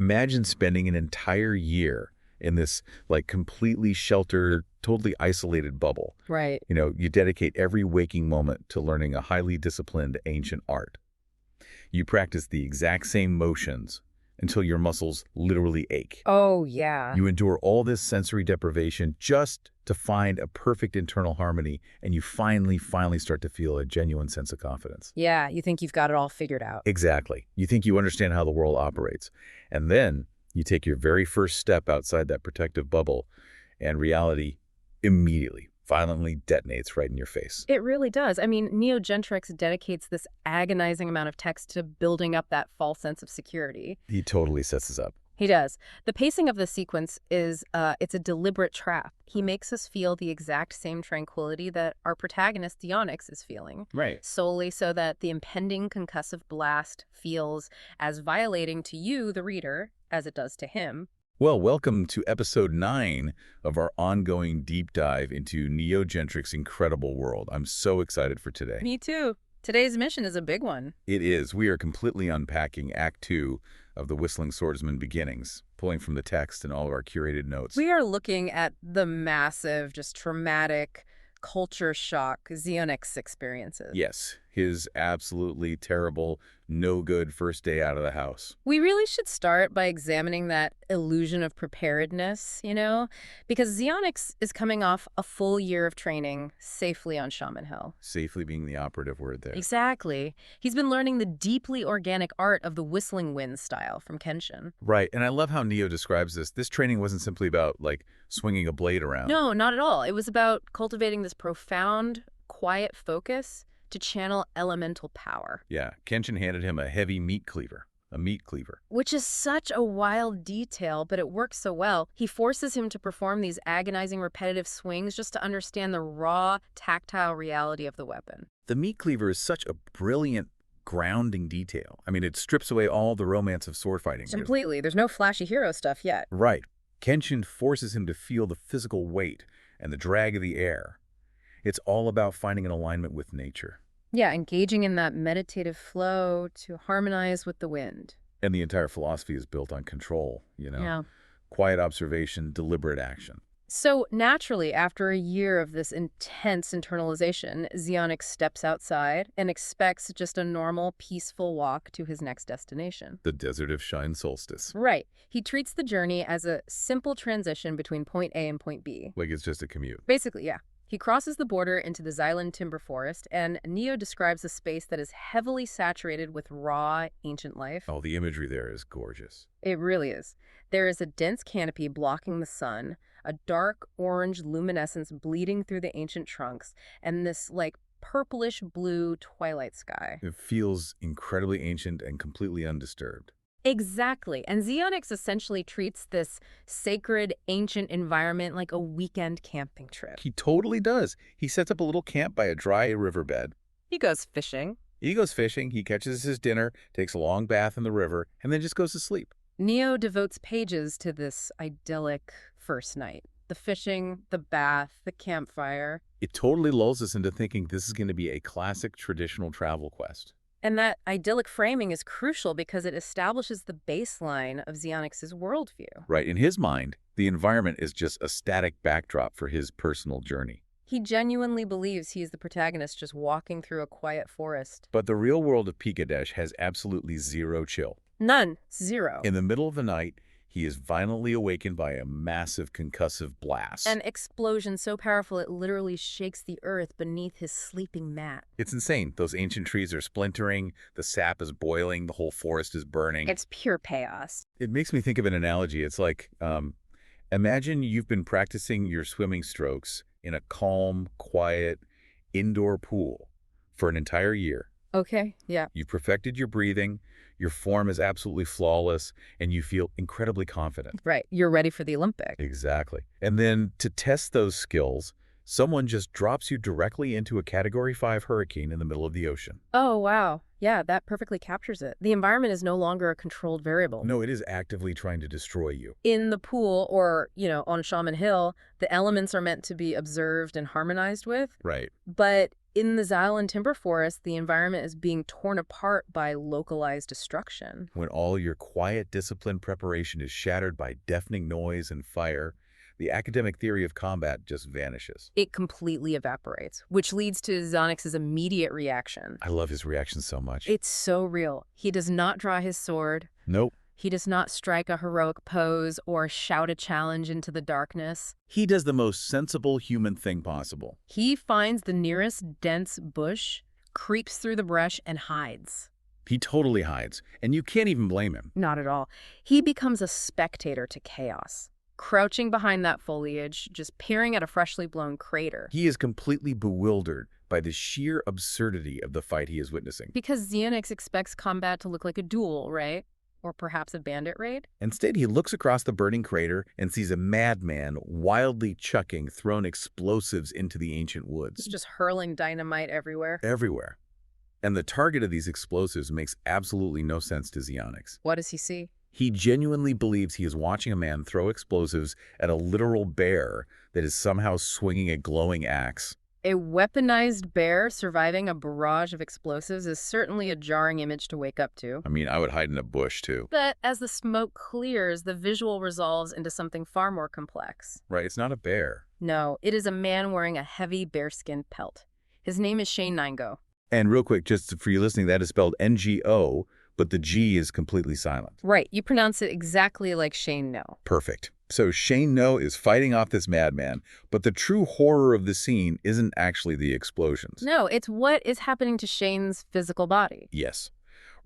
Imagine spending an entire year in this like completely sheltered, totally isolated bubble. Right. You dedicate every waking moment to learning a highly disciplined ancient art. You practice the exact same motions until your muscles literally ache. Oh, yeah. You endure all this sensory deprivation just to find a perfect internal harmony, and you finally start to feel a genuine sense of confidence. Yeah, you think you've got it all figured out. Exactly. You think you understand how the world operates. And then you take your very first step outside that protective bubble, and reality immediately, violently detonates right in your face. It really does. I mean, Gentrics dedicates this agonizing amount of text to building up that false sense of security. He totally sets us up. He does. The pacing of the sequence is, it's a deliberate trap. He makes us feel the exact same tranquility that our protagonist, Xeonyx, is feeling. Right. Solely so that the impending concussive blast feels as violating to you, the reader, as it does to him. Well, welcome to episode 9 of our ongoing deep dive into Gentrics' incredible world. I'm so excited for today. Me too. Today's mission is a big one. It is. We are completely unpacking Act 2 of the Whistling Swordsman beginnings, pulling from the text and all of our curated notes. We are looking at the massive, just traumatic, culture shock Xeonyx experiences. Yes, his absolutely terrible, no good first day out of the house. We really should start by examining that illusion of preparedness, because Xeonyx is coming off a full year of training safely on Shaman Hill. Safely being the operative word there. Exactly. He's been learning the deeply organic art of the whistling wind style from Kenshin. Right, and I love how Neo describes this. This training wasn't simply about, swinging a blade around. No, not at all. It was about cultivating this profound, quiet focus to channel elemental power. Yeah, Kenshin handed him a heavy meat cleaver. A meat cleaver. Which is such a wild detail, but it works so well. He forces him to perform these agonizing repetitive swings just to understand the raw, tactile reality of the weapon. The meat cleaver is such a brilliant grounding detail. I mean, it strips away all the romance of sword fighting. Completely. There's no flashy hero stuff yet. Right. Kenshin forces him to feel the physical weight and the drag of the air. It's all about finding an alignment with nature. Yeah, engaging in that meditative flow to harmonize with the wind. And the entire philosophy is built on control, Yeah. Quiet observation, deliberate action. So naturally, after a year of this intense internalization, Xeonyx steps outside and expects just a normal, peaceful walk to his next destination. The desert of Shine Solstice. Right. He treats the journey as a simple transition between point A and point B. Like it's just a commute. Basically, yeah. He crosses the border into the Xaolyn Timber Forest, and Neo describes a space that is heavily saturated with raw, ancient life. Oh, the imagery there is gorgeous. It really is. There is a dense canopy blocking the sun, a dark orange luminescence bleeding through the ancient trunks, and this, purplish blue twilight sky. It feels incredibly ancient and completely undisturbed. Exactly. And Xeonyx essentially treats this sacred, ancient environment like a weekend camping trip. He totally does. He sets up a little camp by a dry riverbed. He goes fishing. He goes fishing, he catches his dinner, takes a long bath in the river, and then just goes to sleep. Neo devotes pages to this idyllic first night. The fishing, the bath, the campfire. It totally lulls us into thinking this is going to be a classic traditional travel quest. And that idyllic framing is crucial because it establishes the baseline of Xeonyx's worldview. Right. In his mind, the environment is just a static backdrop for his personal journey. He genuinely believes he is the protagonist just walking through a quiet forest. But the real world of Pikadesh has absolutely zero chill. None. Zero. In the middle of the night, he is violently awakened by a massive concussive blast. An explosion so powerful it literally shakes the earth beneath his sleeping mat. It's insane. Those ancient trees are splintering, the sap is boiling, the whole forest is burning. It's pure chaos. It makes me think of an analogy. It's like, imagine you've been practicing your swimming strokes in a calm, quiet, indoor pool for an entire year. Okay, yeah. You've perfected your breathing, your form is absolutely flawless, and you feel incredibly confident. Right, you're ready for the Olympics. Exactly. And then to test those skills, someone just drops you directly into a Category 5 hurricane in the middle of the ocean. Oh, wow. Yeah, that perfectly captures it. The environment is no longer a controlled variable. No, it is actively trying to destroy you. In the pool or, on Shaman Hill, the elements are meant to be observed and harmonized with. Right. But In the Xaolyn Timber Forest, the environment is being torn apart by localized destruction. When all your quiet, disciplined preparation is shattered by deafening noise and fire, the academic theory of combat just vanishes. It completely evaporates, which leads to Xeonyx's immediate reaction. I love his reaction so much. It's so real. He does not draw his sword. Nope. He does not strike a heroic pose or shout a challenge into the darkness. He does the most sensible human thing possible. He finds the nearest dense bush, creeps through the brush, and hides. He totally hides, and you can't even blame him. Not at all. He becomes a spectator to chaos, crouching behind that foliage, just peering at a freshly blown crater. He is completely bewildered by the sheer absurdity of the fight he is witnessing. Because Xeonix expects combat to look like a duel, right? Or perhaps a bandit raid? Instead, he looks across the burning crater and sees a madman wildly chucking thrown explosives into the ancient woods. It's just hurling dynamite everywhere. Everywhere. And the target of these explosives makes absolutely no sense to Xeonyx. What does he see? He genuinely believes he is watching a man throw explosives at a literal bear that is somehow swinging a glowing axe. A weaponized bear surviving a barrage of explosives is certainly a jarring image to wake up to. I mean, I would hide in a bush, too. But as the smoke clears, the visual resolves into something far more complex. Right, it's not a bear. No, it is a man wearing a heavy bearskin pelt. His name is Shane Ngo. And real quick, just for you listening, that is spelled Ngo, but the G is completely silent. Right, you pronounce it exactly like Shane Ngo. Perfect. So Shane Ngo is fighting off this madman, but the true horror of the scene isn't actually the explosions. No, it's what is happening to Shane's physical body. Yes.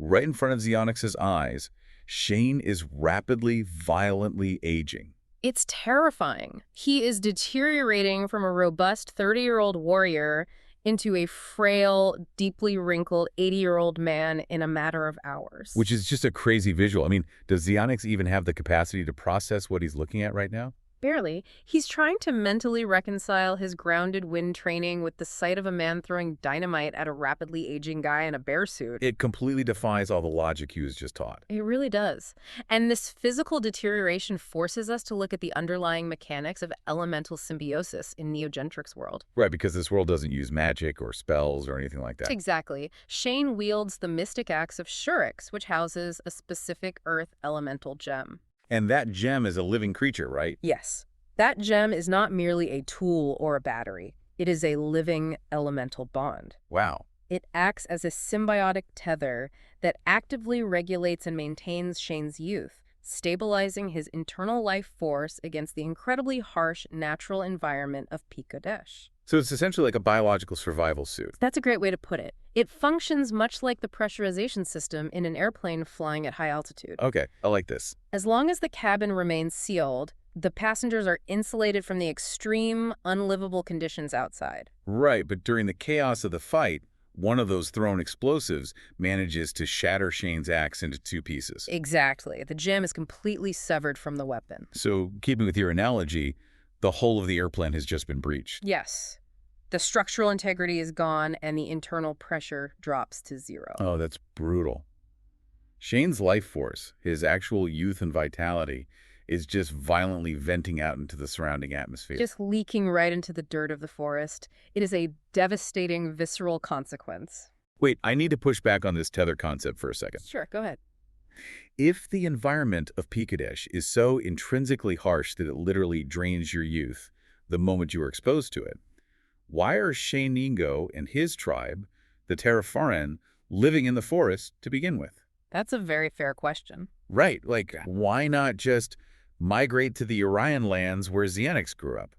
Right in front of Xeonyx's eyes, Shane is rapidly, violently aging. It's terrifying. He is deteriorating from a robust 30-year-old warrior into a frail, deeply wrinkled 80-year-old man in a matter of hours. Which is just a crazy visual. I mean, does Xeonyx even have the capacity to process what he's looking at right now? Barely. He's trying to mentally reconcile his grounded wind training with the sight of a man throwing dynamite at a rapidly aging guy in a bear suit. It completely defies all the logic he was just taught. It really does. And this physical deterioration forces us to look at the underlying mechanics of elemental symbiosis in Gentrics world. Right, because this world doesn't use magic or spells or anything like that. Exactly. Shane wields the mystic axe of Xeonyx, which houses a specific earth elemental gem. And that gem is a living creature, right? Yes. That gem is not merely a tool or a battery. It is a living elemental bond. Wow. It acts as a symbiotic tether that actively regulates and maintains Shane's youth, stabilizing his internal life force against the incredibly harsh natural environment of Preparedness. So it's essentially like a biological survival suit. That's a great way to put it. It functions much like the pressurization system in an airplane flying at high altitude. Okay, I like this. As long as the cabin remains sealed, the passengers are insulated from the extreme, unlivable conditions outside. Right, but during the chaos of the fight, one of those thrown explosives manages to shatter Shane's axe into two pieces. Exactly. The gem is completely severed from the weapon. So, keeping with your analogy, the whole of the airplane has just been breached. Yes. The structural integrity is gone and the internal pressure drops to zero. Oh, that's brutal. Shane's life force, his actual youth and vitality, is just violently venting out into the surrounding atmosphere. Just leaking right into the dirt of the forest. It is a devastating, visceral consequence. Wait, I need to push back on this tether concept for a second. Sure, go ahead. If the environment of Preparedness is so intrinsically harsh that it literally drains your youth the moment you are exposed to it, why are Shane Ngo and his tribe, the Terrafaran, living in the forest to begin with? That's a very fair question. Right, like, why not just migrate to the Orion lands where Xeonyx grew up?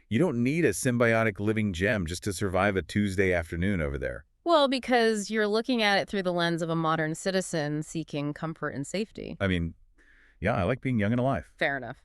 You don't need a symbiotic living gem just to survive a Tuesday afternoon over there. Well, because you're looking at it through the lens of a modern citizen seeking comfort and safety. I mean, yeah, I like being young and alive. Fair enough.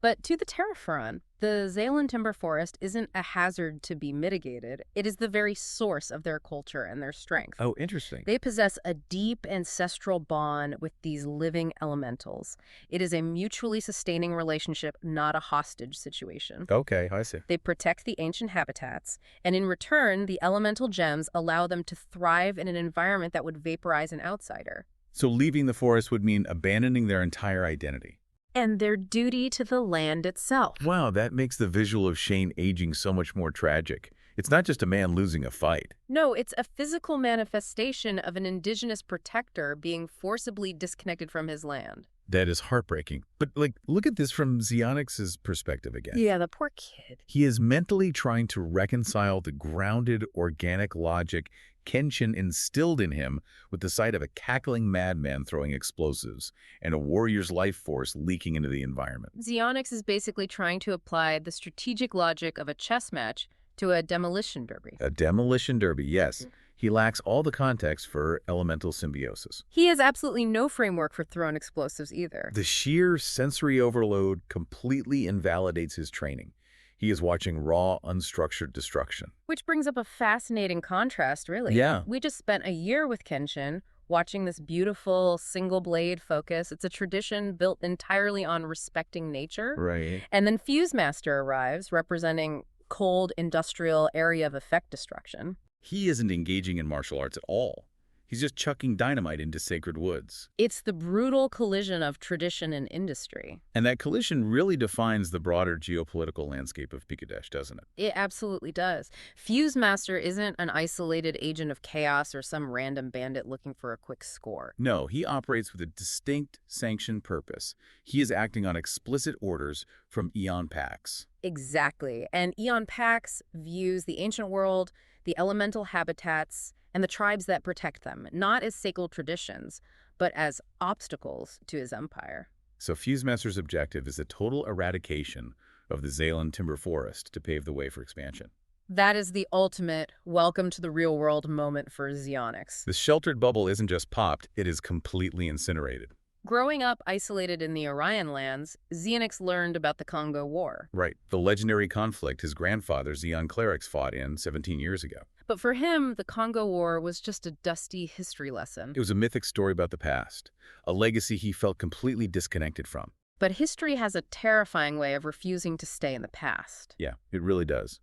But to the Terrafaran, the Xaolyn Timber Forest isn't a hazard to be mitigated. It is the very source of their culture and their strength. Oh, interesting. They possess a deep ancestral bond with these living elementals. It is a mutually sustaining relationship, not a hostage situation. Okay, I see. They protect the ancient habitats, and in return, the elemental gems allow them to thrive in an environment that would vaporize an outsider. So leaving the forest would mean abandoning their entire identity. And their duty to the land itself. Wow, that makes the visual of Shane aging so much more tragic. It's not just a man losing a fight. No, it's a physical manifestation of an indigenous protector being forcibly disconnected from his land. That is heartbreaking. But, look at this from Xeonyx's perspective again. Yeah, the poor kid. He is mentally trying to reconcile the grounded, organic logic Kenshin instilled in him with the sight of a cackling madman throwing explosives and a warrior's life force leaking into the environment. Xeonix is basically trying to apply the strategic logic of a chess match to a demolition derby. A demolition derby, yes. He lacks all the context for elemental symbiosis. He has absolutely no framework for thrown explosives either. The sheer sensory overload completely invalidates his training. He is watching raw, unstructured destruction. Which brings up a fascinating contrast, really. Yeah. We just spent a year with Kenshin watching this beautiful single-blade focus. It's a tradition built entirely on respecting nature. Right. And then Fusemaster arrives, representing cold, industrial area of effect destruction. He isn't engaging in martial arts at all. He's just chucking dynamite into sacred woods. It's the brutal collision of tradition and industry. And that collision really defines the broader geopolitical landscape of Pikadesh, doesn't it? It absolutely does. Fusemaster isn't an isolated agent of chaos or some random bandit looking for a quick score. No, he operates with a distinct sanctioned purpose. He is acting on explicit orders from Aeon Pax. Exactly. And Aeon Pax views the ancient world, the elemental habitats, and the tribes that protect them, not as sacred traditions, but as obstacles to his empire. So Fusemaster's objective is the total eradication of the Xaolyn Timber Forest to pave the way for expansion. That is the ultimate welcome to the real world moment for Xeonyx. The sheltered bubble isn't just popped, it is completely incinerated. Growing up isolated in the Orion lands, Xeonyx learned about the Congo War. Right, the legendary conflict his grandfather, Xeonyx, fought in 17 years ago. But for him, the Congo War was just a dusty history lesson. It was a mythic story about the past, a legacy he felt completely disconnected from. But history has a terrifying way of refusing to stay in the past. Yeah, it really does.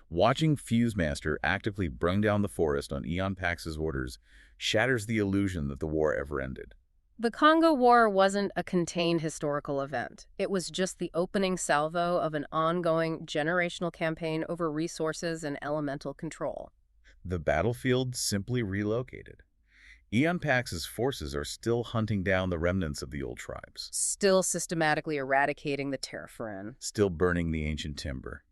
Watching Fusemaster actively burn down the forest on Aeon Pax's orders shatters the illusion that the war ever ended. The Congo War wasn't a contained historical event. It was just the opening salvo of an ongoing generational campaign over resources and elemental control. The battlefield simply relocated. Aeon Pax's forces are still hunting down the remnants of the old tribes. Still systematically eradicating the Terraform. Still burning the ancient timber.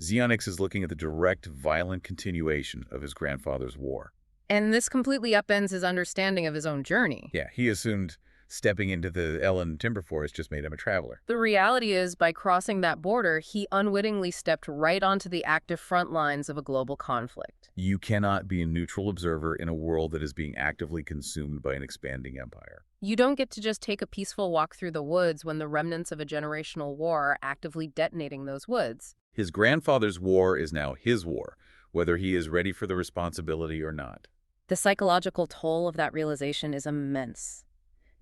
Xeonyx is looking at the direct, violent continuation of his grandfather's war. And this completely upends his understanding of his own journey. Yeah, he assumed stepping into the Xeolyn Timber Forest just made him a traveler. The reality is, by crossing that border, he unwittingly stepped right onto the active front lines of a global conflict. You cannot be a neutral observer in a world that is being actively consumed by an expanding empire. You don't get to just take a peaceful walk through the woods when the remnants of a generational war are actively detonating those woods. His grandfather's war is now his war, whether he is ready for the responsibility or not. The psychological toll of that realization is immense.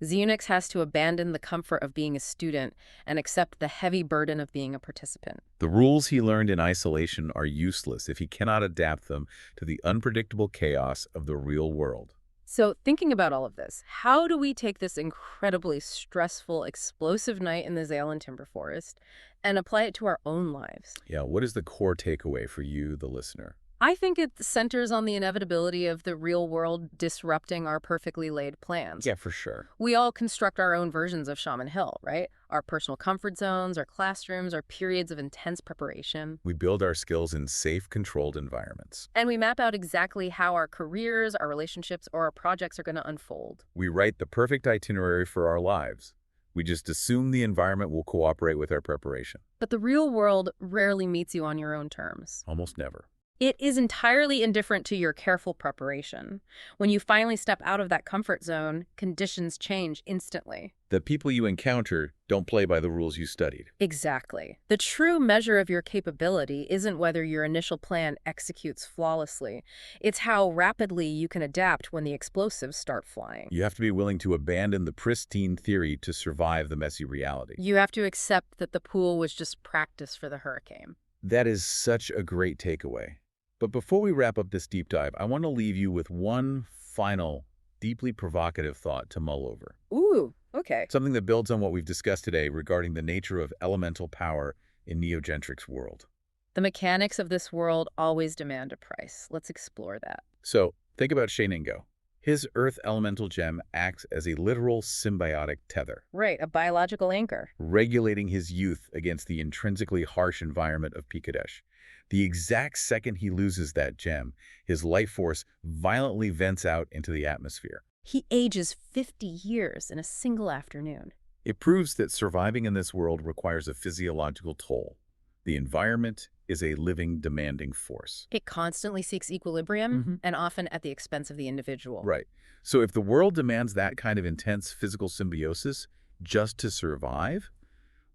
Xeonyx has to abandon the comfort of being a student and accept the heavy burden of being a participant. The rules he learned in isolation are useless if he cannot adapt them to the unpredictable chaos of the real world. So, thinking about all of this, how do we take this incredibly stressful, explosive night in the Xaolyn Timber Forest and apply it to our own lives? Yeah, what is the core takeaway for you, the listener? I think it centers on the inevitability of the real world disrupting our perfectly laid plans. Yeah, for sure. We all construct our own versions of Shaman Hill, right? Our personal comfort zones, our classrooms, our periods of intense preparation. We build our skills in safe, controlled environments. And we map out exactly how our careers, our relationships, or our projects are going to unfold. We write the perfect itinerary for our lives. We just assume the environment will cooperate with our preparation. But the real world rarely meets you on your own terms. Almost never. It is entirely indifferent to your careful preparation. When you finally step out of that comfort zone, conditions change instantly. The people you encounter don't play by the rules you studied. Exactly. The true measure of your capability isn't whether your initial plan executes flawlessly. It's how rapidly you can adapt when the explosives start flying. You have to be willing to abandon the pristine theory to survive the messy reality. You have to accept that the pool was just practice for the hurricane. That is such a great takeaway. But before we wrap up this deep dive, I want to leave you with one final, deeply provocative thought to mull over. Ooh, okay. Something that builds on what we've discussed today regarding the nature of elemental power in Neo-Gentrics world. The mechanics of this world always demand a price. Let's explore that. So think about Shane Ngo. His Earth Elemental Gem acts as a literal symbiotic tether, Right, a biological anchor. regulating his youth against the intrinsically harsh environment of Pikadesh. The exact second he loses that gem, his life force violently vents out into the atmosphere. He ages 50 years in a single afternoon. It proves that surviving in this world requires a physiological toll. The environment is a living, demanding force. It constantly seeks equilibrium, and often at the expense of the individual. Right. So if the world demands that kind of intense physical symbiosis just to survive,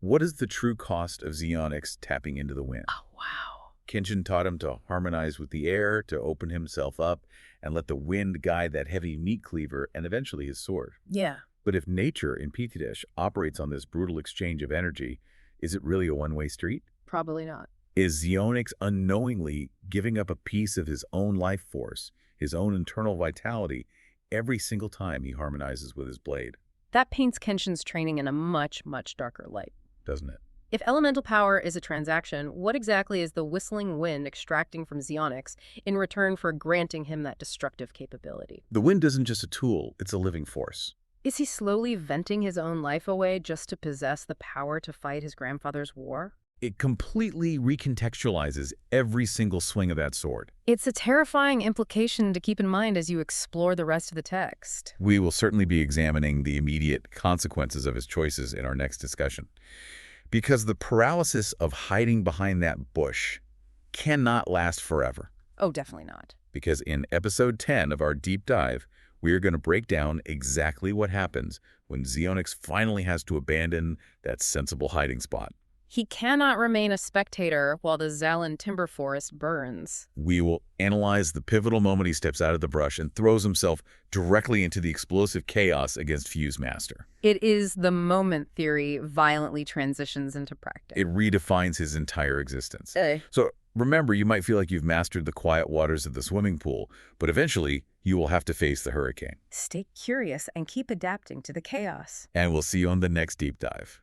what is the true cost of Xeonyx tapping into the wind? Oh, wow. Kenshin taught him to harmonize with the air, to open himself up, and let the wind guide that heavy meat cleaver and eventually his sword. Yeah. But if nature in Pikadesh operates on this brutal exchange of energy, is it really a one-way street? Probably not. Is Xeonyx unknowingly giving up a piece of his own life force, his own internal vitality, every single time he harmonizes with his blade? That paints Kenshin's training in a much, much darker light. Doesn't it? If elemental power is a transaction, what exactly is the whistling wind extracting from Xeonyx in return for granting him that destructive capability? The wind isn't just a tool, it's a living force. Is he slowly venting his own life away just to possess the power to fight his grandfather's war? It completely recontextualizes every single swing of that sword. It's a terrifying implication to keep in mind as you explore the rest of the text. We will certainly be examining the immediate consequences of his choices in our next discussion. Because the paralysis of hiding behind that bush cannot last forever. Oh, definitely not. Because in episode 10 of our deep dive, we are going to break down exactly what happens when Xeonyx finally has to abandon that sensible hiding spot. He cannot remain a spectator while the Xaolyn Timber Forest burns. We will analyze the pivotal moment he steps out of the brush and throws himself directly into the explosive chaos against Fuse Master. It is the moment theory violently transitions into practice. It redefines his entire existence. Eh. So remember, you might feel like you've mastered the quiet waters of the swimming pool, but eventually you will have to face the hurricane. Stay curious and keep adapting to the chaos. And we'll see you on the next deep dive.